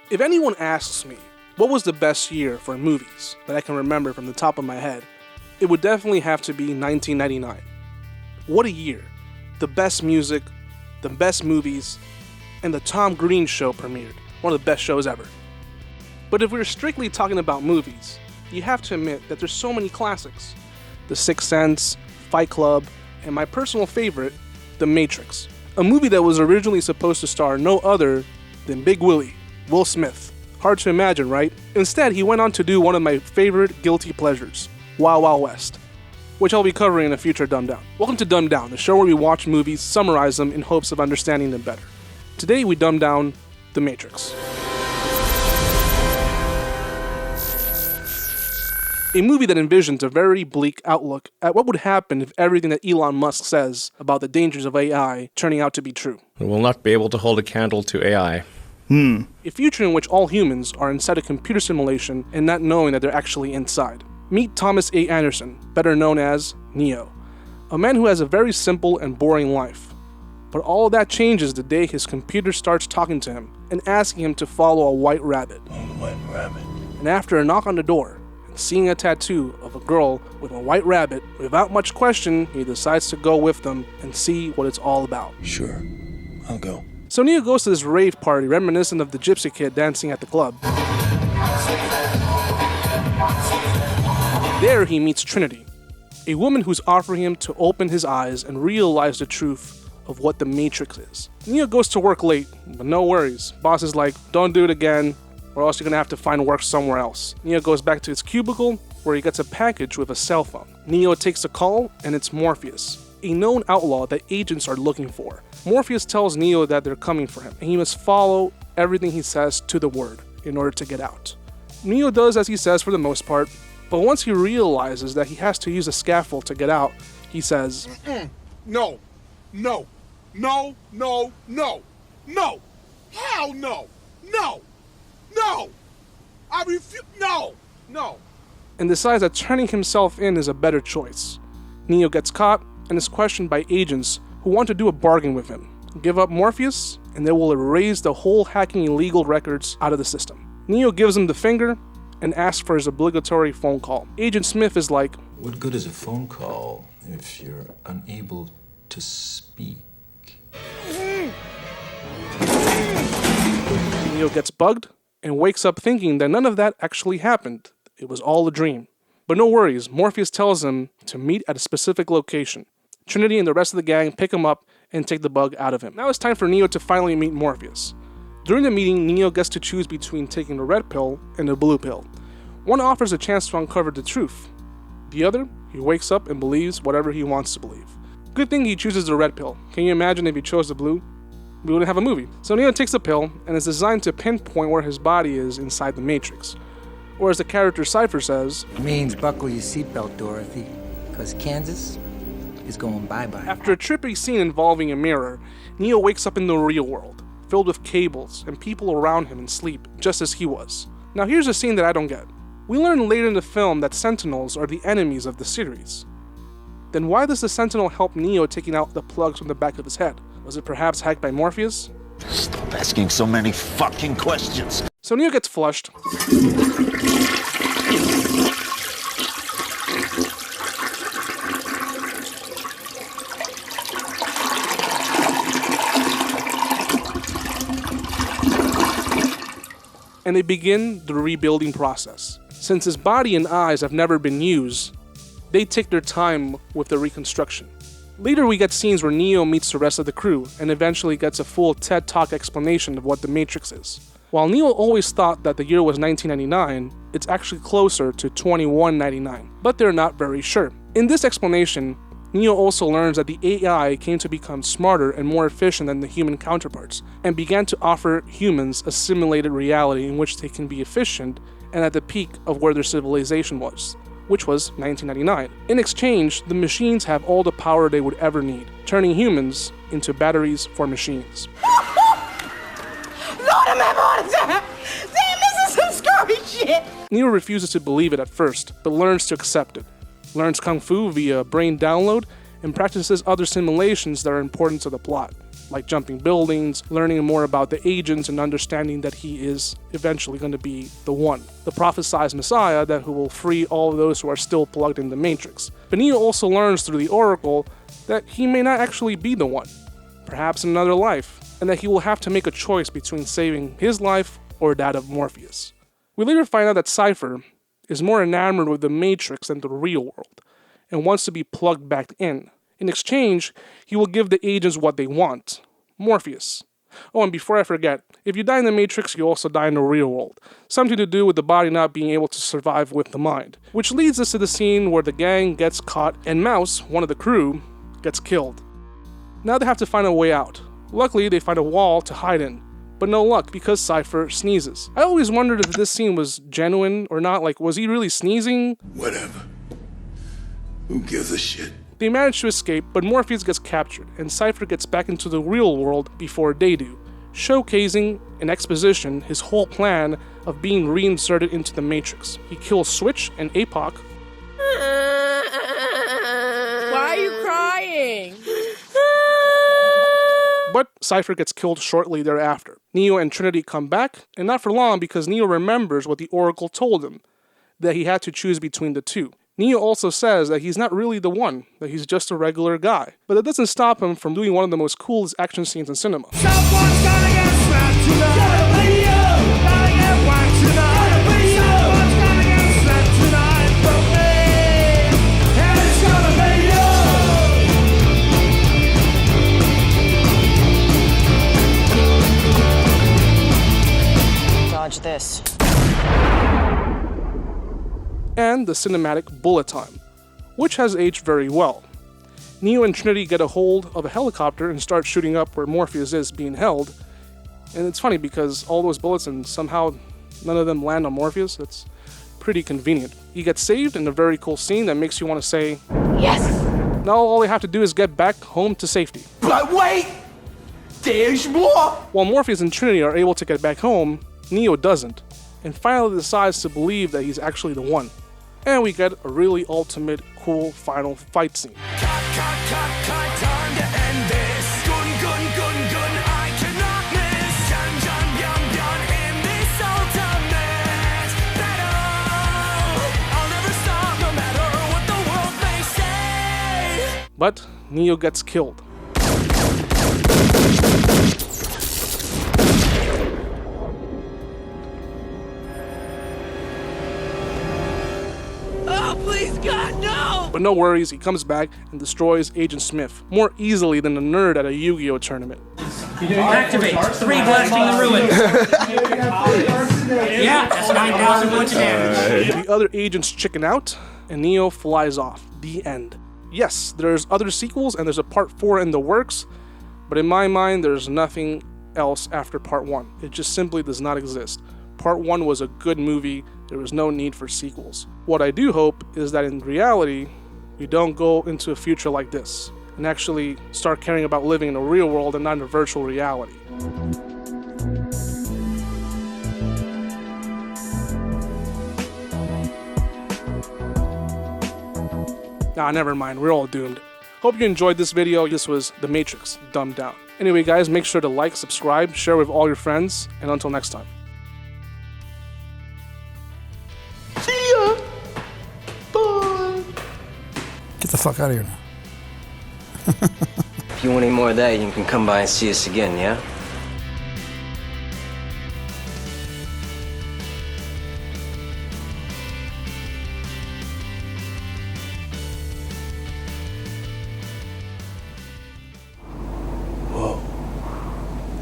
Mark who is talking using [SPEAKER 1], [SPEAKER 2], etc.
[SPEAKER 1] If anyone asks me, what was the best year for movies that I can remember from the top of my head, it would definitely have to be 1999. What a year. The best music, the best movies, and the Tom Green Show premiered. One of the best shows ever. But if we're strictly talking about movies, you have to admit that there's so many classics. The Sixth Sense, Fight Club, and my personal favorite, The Matrix. A movie that was originally supposed to star no other than Big Willie, Will Smith. Hard to imagine, right? Instead, he went on to do one of my favorite guilty pleasures, Wild Wild West, which I'll be covering in a future Dumb Down. Welcome to Dumb Down, the show where we watch movies, summarize them in hopes of understanding them better. Today we dumb down The Matrix. A movie that envisions a very bleak outlook at what would happen if everything that Elon Musk says about the dangers of AI turning out to be true.
[SPEAKER 2] We will not be able to hold a candle to AI.
[SPEAKER 1] A future in which all humans are inside a computer simulation and not knowing that they're actually inside. Meet Thomas A. Anderson, better known as Neo, a man who has a very simple and boring life. But all of that changes the day his computer starts talking to him and asking him to follow a white rabbit. And after a knock on the door, and seeing a tattoo of a girl with a white rabbit, without much question, he decides to go with them and see what it's all about.
[SPEAKER 3] Sure, I'll go.
[SPEAKER 1] So Neo goes to this rave party reminiscent of the gypsy kid dancing at the club. There he meets Trinity, a woman who's offering him to open his eyes and realize the truth of what the Matrix is. Neo goes to work late, but no worries. Boss is like, don't do it again, or else you're gonna have to find work somewhere else. Neo goes back to his cubicle, where he gets a package with a cell phone. Neo takes a call, and it's Morpheus, a known outlaw that agents are looking for. Morpheus tells Neo that they're coming for him, and he must follow everything he says to the word in order to get out. Neo does as he says for the most part, but once he realizes that he has to use a scaffold to get out, he says,
[SPEAKER 4] No. Hell no. No. I refuse. No.
[SPEAKER 1] and decides that turning himself in is a better choice. Neo gets caught and is questioned by agents who want to do a bargain with him. Give up Morpheus, and they will erase the whole hacking illegal records out of the system. Neo gives him the finger and asks for his obligatory phone call. Agent Smith is like,
[SPEAKER 3] What good is a phone call if you're unable to speak?
[SPEAKER 1] Neo gets bugged and wakes up thinking that none of that actually happened. It was all a dream. But no worries, Morpheus tells him to meet at a specific location. Trinity and the rest of the gang pick him up and take the bug out of him. Now it's time for Neo to finally meet Morpheus. During the meeting, Neo gets to choose between taking the red pill and the blue pill. One offers a chance to uncover the truth. The other, he wakes up and believes whatever he wants to believe. Good thing he chooses the red pill. Can you imagine if he chose the blue? We wouldn't have a movie. So Neo takes the pill and is designed to pinpoint where his body is inside the Matrix. Or as the character Cypher says,
[SPEAKER 5] It means buckle your seatbelt, Dorothy, because Kansas is going bye-bye.
[SPEAKER 1] After a trippy scene involving a mirror, Neo wakes up in the real world, filled with cables and people around him in sleep, just as he was. Now here's a scene that I don't get. We learn later in the film that Sentinels are the enemies of the series. Then why does the Sentinel help Neo taking out the plugs from the back of his head? Was it perhaps hacked by Morpheus?
[SPEAKER 6] Stop asking so many fucking questions.
[SPEAKER 1] So Neo gets flushed. And they begin the rebuilding process. Since his body and eyes have never been used, they take their time with the reconstruction. Later we get scenes where Neo meets the rest of the crew and eventually gets a full TED Talk explanation of what the Matrix is. While Neo always thought that the year was 1999, it's actually closer to 2199, but they're not very sure. In this explanation, Neo also learns that the AI came to become smarter and more efficient than the human counterparts, and began to offer humans a simulated reality in which they can be efficient and at the peak of where their civilization was, which was 1999. In exchange, the machines have all the power they would ever need, turning humans into batteries for machines.
[SPEAKER 7] Lord, I'm having a heart attack! Damn, this is some scary shit!
[SPEAKER 1] Neo refuses to believe it at first, but learns to accept it. Learns Kung Fu via brain download, and practices other simulations that are important to the plot. like jumping buildings, learning more about the agents, and understanding that he is eventually going to be the one, the prophesized Messiah that who will free all of those who are still plugged in the Matrix. But Neo also learns through the Oracle that he may not actually be the one, perhaps in another life, and that he will have to make a choice between saving his life or that of Morpheus. We later find out that Cypher is more enamored with the Matrix than the real world, and wants to be plugged back in. In exchange, he will give the agents what they want, Morpheus. Oh, and before I forget, if you die in the Matrix, you also die in the real world. Something to do with the body not being able to survive with the mind. Which leads us to the scene where the gang gets caught and Mouse, one of the crew, gets killed. Now they have to find a way out. Luckily, they find a wall to hide in. But no luck, because Cypher sneezes. I always wondered if this scene was genuine or not, like, was he really sneezing?
[SPEAKER 8] Whatever. Who gives a shit?
[SPEAKER 1] They manage to escape, but Morpheus gets captured, and Cypher gets back into the real world before they do, showcasing in exposition his whole plan of being reinserted into the Matrix. He kills Switch and APOC.
[SPEAKER 7] Why are you crying?
[SPEAKER 1] But Cypher gets killed shortly thereafter. Neo and Trinity come back, and not for long because Neo remembers what the Oracle told him, that he had to choose between the two. Neo also says that he's not really the one, that he's just a regular guy. But that doesn't stop him from doing one of the most coolest action scenes in cinema.
[SPEAKER 9] Someone's gonna get slapped tonight. Gotta be you. Gotta get whacked tonight. Gotta be you. Someone's gonna get slapped tonight. But me, and it's gonna be
[SPEAKER 10] you. Dodge this.
[SPEAKER 1] And the cinematic bullet time, which has aged very well. Neo and Trinity get a hold of a helicopter and start shooting up where Morpheus is being held. And it's funny because all those bullets and somehow none of them land on Morpheus. That's pretty convenient. He gets saved in a very cool scene that makes you want to say, yes! Now all they have to do is get back home to safety.
[SPEAKER 9] But wait! There's more!
[SPEAKER 1] While Morpheus and Trinity are able to get back home, Neo doesn't, and finally decides to believe that he's actually the one. And we get a really ultimate, cool final fight scene.
[SPEAKER 9] Cut, time to end this. Gun, I cannot miss. Jump, in this ultimate battle. I'll never stop, no matter what the world may say.
[SPEAKER 1] But Neo gets killed.
[SPEAKER 9] Please, God, no!
[SPEAKER 1] But no worries, he comes back and destroys Agent Smith more easily than a nerd at a Yu-Gi-Oh tournament.
[SPEAKER 11] Activate. 3 blasting the ruins. Yeah, that's 9,000 points of damage.
[SPEAKER 1] The other agents chicken out, and Neo flies off. The end. Yes, there's other sequels, and there's a part 4 in the works, but in my mind, there's nothing else after part 1. It just simply does not exist. Part 1 was a good movie. There was no need for sequels. What I do hope is that in reality, we don't go into a future like this and actually start caring about living in a real world and not in a virtual reality. Nah, never mind. We're all doomed. Hope you enjoyed this video. This was The Matrix, dumbed down. Anyway, guys, make sure to like, subscribe, share with all your friends, and until next time.
[SPEAKER 12] See ya! Bye! Get the fuck out of here now.
[SPEAKER 5] If you want any more of that, you can come by and see us again, yeah?